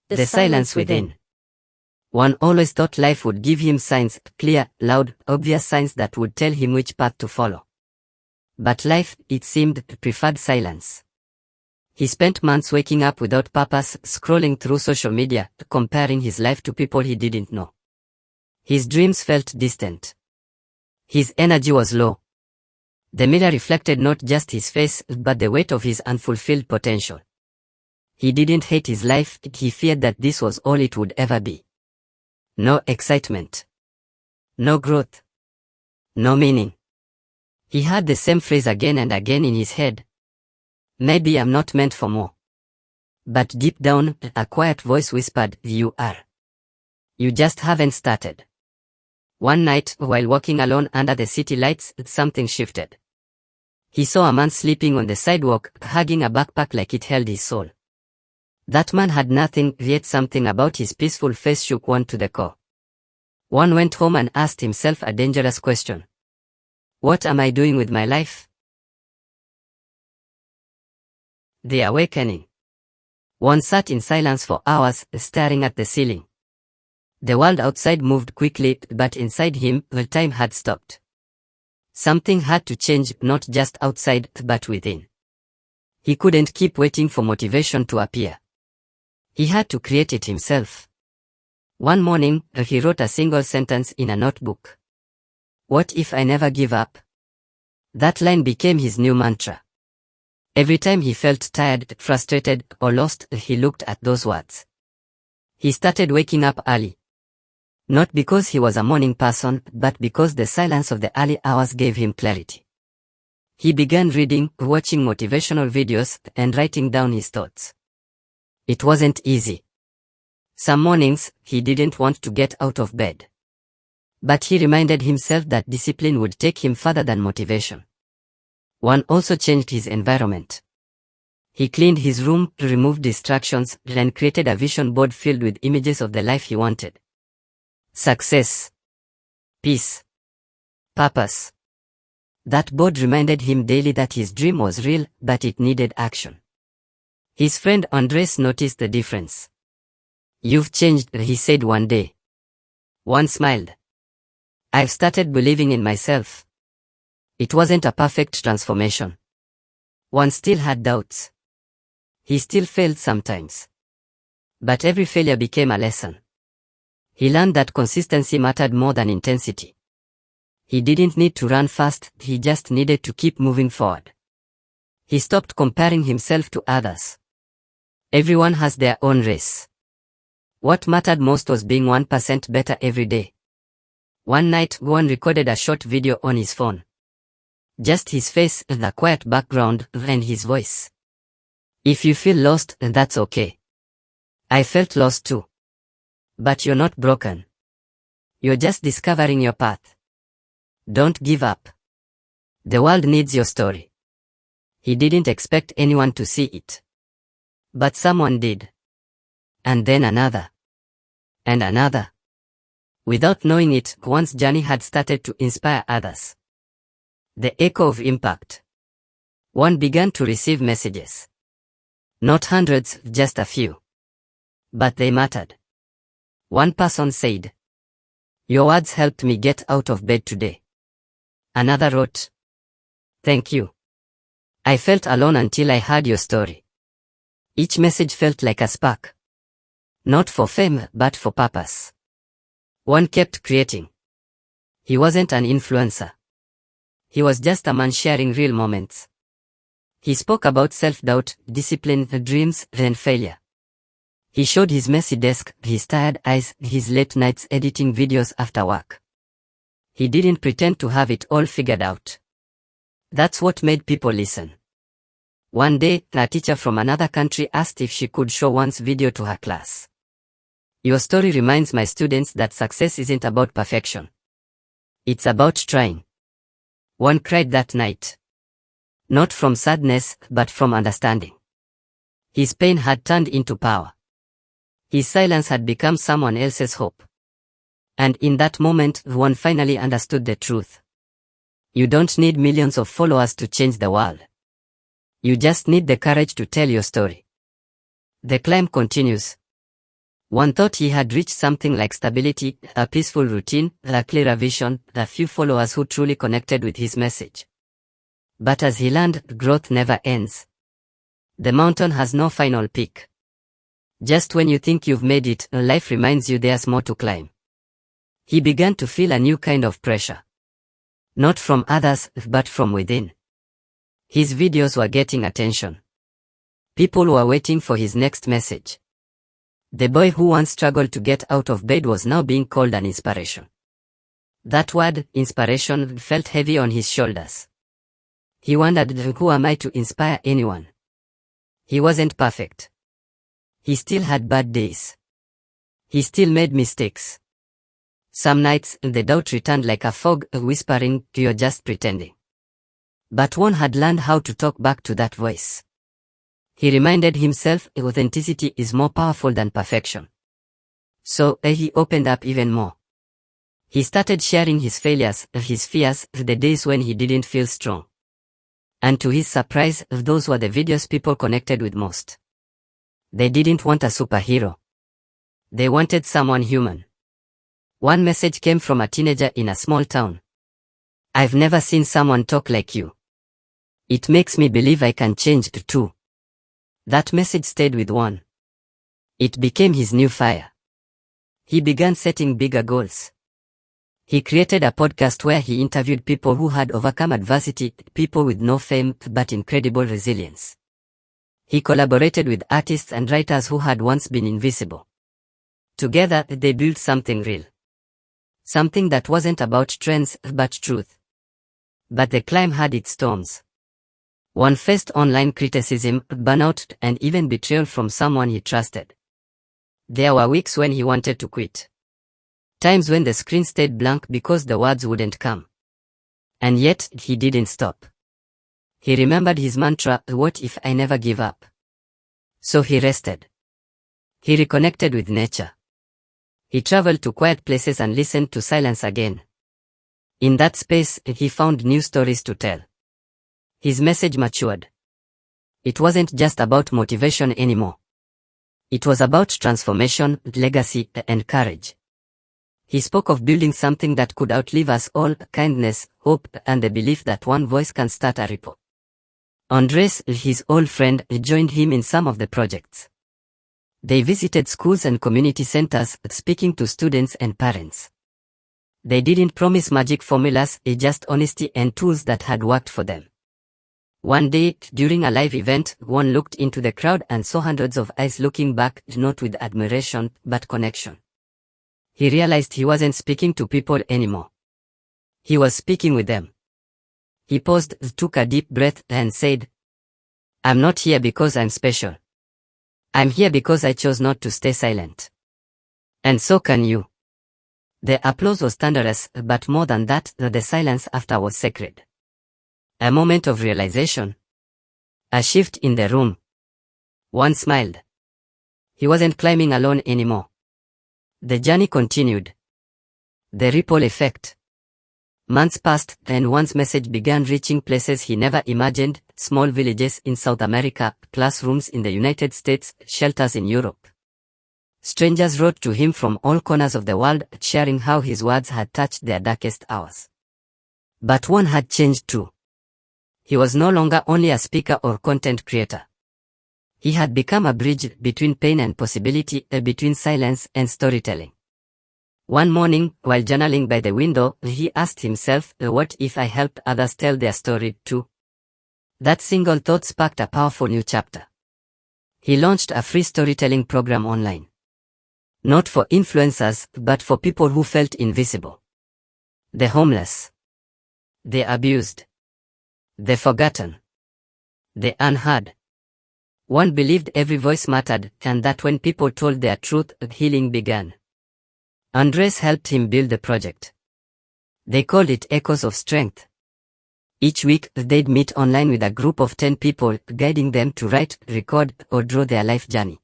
The silence within. One always thought life would give him signs, clear, loud, obvious signs that would tell him which path to follow. But life, it seemed, preferred silence. He spent months waking up without purpose, scrolling through social media, comparing his life to people he didn't know. His dreams felt distant. His energy was low. The mirror reflected not just his face, but the weight of his unfulfilled potential. He didn't hate his life, he feared that this was all it would ever be. No excitement. No growth. No meaning. He heard the same phrase again and again in his head. Maybe I'm not meant for more. But deep down, a quiet voice whispered, you are. You just haven't started. One night, while walking alone under the city lights, something shifted. He saw a man sleeping on the sidewalk, hugging a backpack like it held his soul. That man had nothing, yet something about his peaceful face shook one to the core. One went home and asked himself a dangerous question. What am I doing with my life? The awakening. One sat in silence for hours, staring at the ceiling. The world outside moved quickly, but inside him, the time had stopped. Something had to change, not just outside, but within. He couldn't keep waiting for motivation to appear. He had to create it himself. One morning, he wrote a single sentence in a notebook. What if I never give up? That line became his new mantra. Every time he felt tired, frustrated, or lost, he looked at those words. He started waking up early. Not because he was a morning person, but because the silence of the early hours gave him clarity. He began reading, watching motivational videos, and writing down his thoughts. It wasn't easy. Some mornings, he didn't want to get out of bed. But he reminded himself that discipline would take him further than motivation. One also changed his environment. He cleaned his room, removed distractions, and created a vision board filled with images of the life he wanted. Success. Peace. Purpose. That board reminded him daily that his dream was real, but it needed action. His friend Andres noticed the difference. You've changed, he said one day. One smiled. I've started believing in myself. It wasn't a perfect transformation. One still had doubts. He still failed sometimes. But every failure became a lesson. He learned that consistency mattered more than intensity. He didn't need to run fast, he just needed to keep moving forward. He stopped comparing himself to others. Everyone has their own race. What mattered most was being 1% better every day. One night, Juan recorded a short video on his phone. Just his face, the quiet background, and his voice. If you feel lost, that's okay. I felt lost too. But you're not broken. You're just discovering your path. Don't give up. The world needs your story. He didn't expect anyone to see it. But someone did. And then another. And another. Without knowing it, Juan's journey had started to inspire others. The echo of impact. One began to receive messages. Not hundreds, just a few. But they mattered. One person said, your words helped me get out of bed today. Another wrote, thank you. I felt alone until I heard your story. Each message felt like a spark. Not for fame, but for purpose. One kept creating. He wasn't an influencer. He was just a man sharing real moments. He spoke about self-doubt, discipline, dreams, and failure. He showed his messy desk, his tired eyes, his late nights editing videos after work. He didn't pretend to have it all figured out. That's what made people listen. One day, a teacher from another country asked if she could show Juan's video to her class. Your story reminds my students that success isn't about perfection. It's about trying. One cried that night. Not from sadness, but from understanding. His pain had turned into power. His silence had become someone else's hope. And in that moment, one finally understood the truth. You don't need millions of followers to change the world. You just need the courage to tell your story. The climb continues. One thought he had reached something like stability, a peaceful routine, a clearer vision, a few followers who truly connected with his message. But as he learned, growth never ends. The mountain has no final peak. Just when you think you've made it, life reminds you there's more to climb. He began to feel a new kind of pressure. Not from others, but from within. His videos were getting attention. People were waiting for his next message. The boy who once struggled to get out of bed was now being called an inspiration. That word, inspiration, felt heavy on his shoulders. He wondered, who am I to inspire anyone? He wasn't perfect. He still had bad days. He still made mistakes. Some nights, the doubt returned like a fog, whispering, "You're just pretending." But one had learned how to talk back to that voice. He reminded himself, authenticity is more powerful than perfection. So, he opened up even more. He started sharing his failures, his fears, the days when he didn't feel strong. And to his surprise, those were the videos people connected with most. They didn't want a superhero. They wanted someone human. One message came from a teenager in a small town. "I've never seen someone talk like you. It makes me believe I can change too." That message stayed with one. It became his new fire. He began setting bigger goals. He created a podcast where he interviewed people who had overcome adversity, people with no fame but incredible resilience. He collaborated with artists and writers who had once been invisible. Together, they built something real. Something that wasn't about trends but truth. But the climb had its storms. One faced online criticism, burnout, and even betrayal from someone he trusted. There were weeks when he wanted to quit. Times when the screen stayed blank because the words wouldn't come. And yet, he didn't stop. He remembered his mantra, "What if I never give up?" So he rested. He reconnected with nature. He traveled to quiet places and listened to silence again. In that space, he found new stories to tell. His message matured. It wasn't just about motivation anymore. It was about transformation, legacy, and courage. He spoke of building something that could outlive us all, kindness, hope, and the belief that one voice can start a ripple. Andres, his old friend, joined him in some of the projects. They visited schools and community centers, speaking to students and parents. They didn't promise magic formulas, just honesty and tools that had worked for them. One day, during a live event, one looked into the crowd and saw hundreds of eyes looking back, not with admiration, but connection. He realized he wasn't speaking to people anymore. He was speaking with them. He paused, took a deep breath, and said, "I'm not here because I'm special. I'm here because I chose not to stay silent. And so can you." The applause was thunderous, but more than that, the silence after was sacred. A moment of realization. A shift in the room. One smiled. He wasn't climbing alone anymore. The journey continued. The ripple effect. Months passed, and one's message began reaching places he never imagined, small villages in South America, classrooms in the United States, shelters in Europe. Strangers wrote to him from all corners of the world, sharing how his words had touched their darkest hours. But one had changed too. He was no longer only a speaker or content creator. He had become a bridge between pain and possibility, between silence and storytelling. One morning, while journaling by the window, he asked himself, "What if I helped others tell their story too?" That single thought sparked a powerful new chapter. He launched a free storytelling program online. Not for influencers, but for people who felt invisible. The homeless. The abused. The forgotten. The unheard. One believed every voice mattered, and that when people told their truth, healing began. Andres helped him build the project. They called it Echoes of Strength. Each week, they'd meet online with a group of 10 people, guiding them to write, record, or draw their life journey.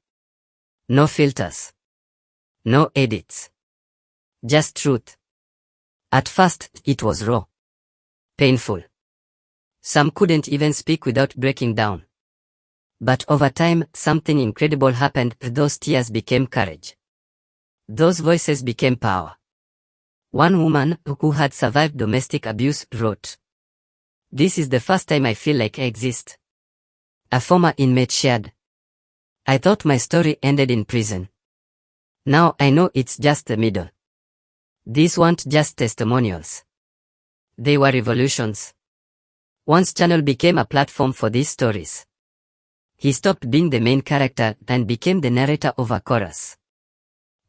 No filters. No edits. Just truth. At first, it was raw. Painful. Some couldn't even speak without breaking down. But over time, something incredible happened. Those tears became courage. Those voices became power. One woman, who had survived domestic abuse, wrote, "This is the first time I feel like I exist." A former inmate shared, "I thought my story ended in prison. Now I know it's just the middle." These weren't just testimonials. They were revolutions. One's channel became a platform for these stories. He stopped being the main character and became the narrator of a chorus.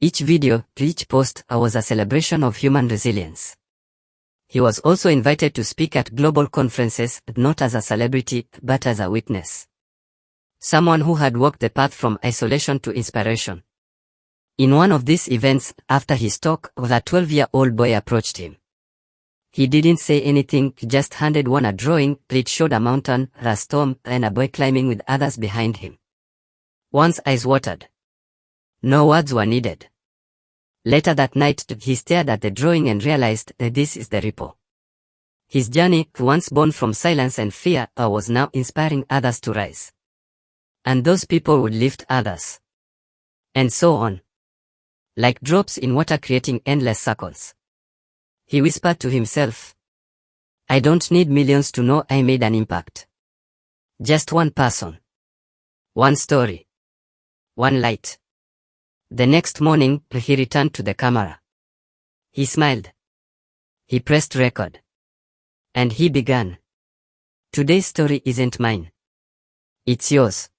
Each video, each post was a celebration of human resilience. He was also invited to speak at global conferences, not as a celebrity, but as a witness. Someone who had walked the path from isolation to inspiration. In one of these events, after his talk, a 12-year-old boy approached him. He didn't say anything, just handed one a drawing. It showed a mountain, a storm, and a boy climbing with others behind him. One's eyes watered. No words were needed. Later that night, he stared at the drawing and realized that this is the ripple. His journey, once born from silence and fear, was now inspiring others to rise. And those people would lift others. And so on. Like drops in water creating endless circles. He whispered to himself, "I don't need millions to know I made an impact. Just one person. One story. One light." The next morning, he returned to the camera. He smiled. He pressed record. And he began. "Today's story isn't mine. It's yours.